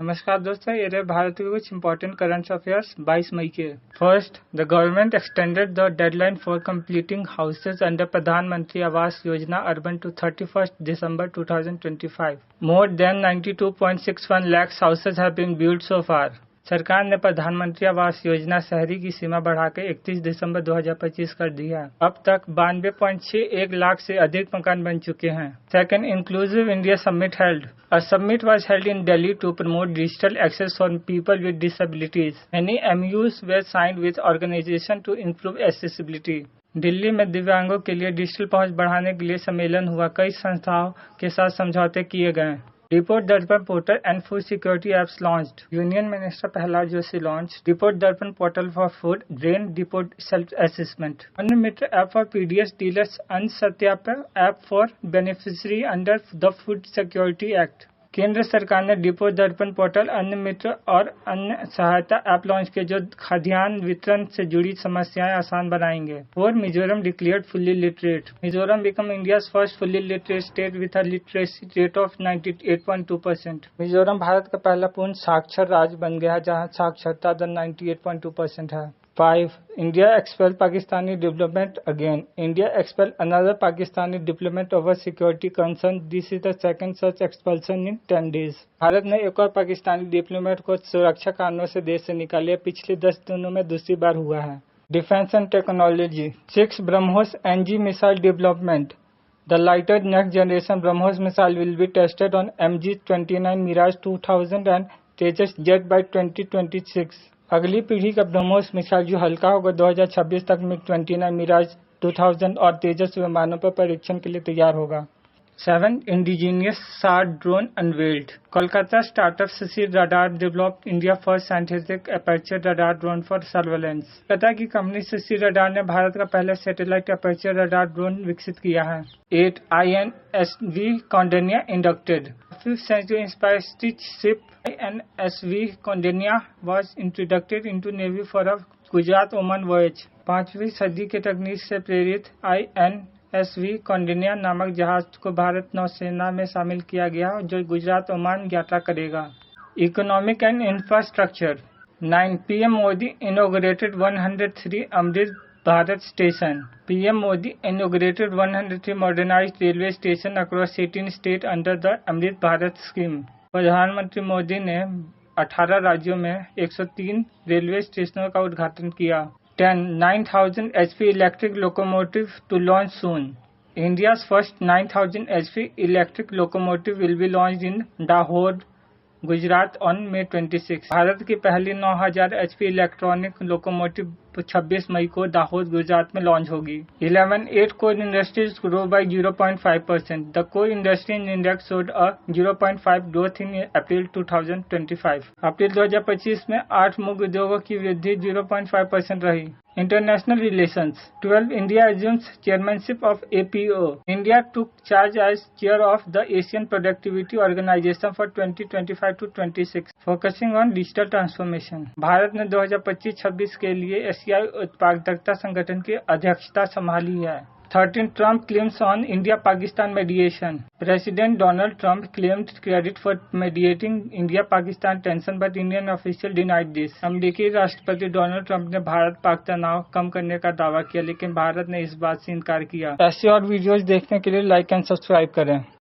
नमस्कार दोस्तों, ये रहे भारत के कुछ इंपॉर्टेंट करंट अफेयर्स 22 मई के। First, the government extended the deadline for completing houses under Pradhan Mantri Awas Yojana urban to 31 December 2025। More than 92.61 lakhs houses have been built so far। सरकार ने प्रधानमंत्री आवास योजना शहरी की सीमा बढ़ाकर 31 दिसंबर 2025 कर दी है। अब तक 92.61 लाख से अधिक मकान बन चुके हैं। Second, inclusive India summit held. A summit was held in Delhi to promote digital access for people with disabilities. Many MOUs were signed with organizations to improve accessibility। Delhi में दिव्यांगों के लिए डिजिटल पहुंच बढ़ाने के लिए सम्मेलन हुआ। कई संस्थाओं के साथ समझौते किए गए। Report Darpan portal and food security apps launched. Union minister Prahlad Joshi launch report Darpan portal for food grain depot self assessment. Anna Mitra app for PDS dealers. Anna Satyapan app for beneficiary under the food security act. केंद्र सरकार ने डिपो दर्पण portal, अन्न मित्र और अन्य सहायता app launch किए जो खाद्यान्न वितरण से जुड़ी समस्याएं आसान बनाएंगे। और Mizoram declared fully literate. Mizoram become India's first fully literate state with a literacy rate of 98.2%। Mizoram Bharat का पहला पूर्ण साक्षर राज्य बन गया जहां साक्षरता दर 98.2% है। 5. India expelled Pakistani diplomat again। India expelled another Pakistani diplomat over security concerns। This is the second such expulsion in 10 days। Bharat ने एक और पाकिस्तानी डिप्लोमेट को सुरक्षा कारणों से देश से निकाले। पिछले 10 दिनों में दूसरी बार हुआ है। Defence and technology. 6. BrahMos NG missile development। The lighter next generation BrahMos missile will be tested on MG-29 Mirage 2000 and Tejas jet by 2026। अगली पीढ़ी का ब्रह्मोस मिसाइल जो हल्का होगा 2026 तक MiG-29 मिराज 2000 और तेजस विमानों पर परीक्षण के लिए तैयार होगा। 7. इंडिजीनियस सार drone unveiled. Kolkata startup Shishir radar developed India first scientific aperture radar drone for surveillance. पता की कंपनी शिशिर रडार ने भारत का पहला सैटेलाइट अपर्चर रडार ड्रोन विकसित किया है। 8. INSV Kaundinya inducted. 5th century inspired ship INSV Kaundinya was introduced into Navy for a Gujarat Oman voyage. 5वीं सदी के तकनीक से प्रेरित INSV कौंडिन्य नामक जहाज को भारत नौसेना में शामिल किया गया जो गुजरात ओमान यात्रा करेगा। Economic and infrastructure. 9. PM Modi inaugurated 103 Amrit Bharat station. PM Modi inaugurated 103 modernized railway station across 18 states under the Amrit Bharat scheme. प्रधानमंत्री मोदी ने 18 राज्यों में 103 रेलवे स्टेशनों का उद्घाटन किया। 10. 9000 HP electric locomotive to launch soon। India's first 9000 HP electric locomotive will be launched in Dahod, Gujarat on May 26। Bharat की पहली 9000 HP इलेक्ट्रॉनिक लोकोमोटिव 26 मई को दाहोद गुजरात में लॉन्च होगी। 11. 8 core industries grow by 0.5%। The core industry index showed a 0.5 growth in April 2025। अप्रैल 2025 में 8 मुख्य उद्योगों की वृद्धि 0.5% रही। International relations। 12. India assumes chairmanship of APO। India took charge as chair of the Asian Productivity Organization for 2025 to 26, focusing on digital transformation। Bharat ने 2025-26 के लिए एशियाई उत्पादकता संगठन की अध्यक्षता संभाली है। 13. Trump claims on India-Pakistan mediation। President Donald Trump claimed credit for mediating India-Pakistan tension, but Indian official denied this। अमेरिकी राष्ट्रपति डोनाल्ड ट्रंप ने भारत-पाक तनाव कम करने का दावा किया, लेकिन भारत ने इस बात से इनकार किया। ऐसे और वीडियोस देखने के लिए लाइक एंड सब्सक्राइब करें।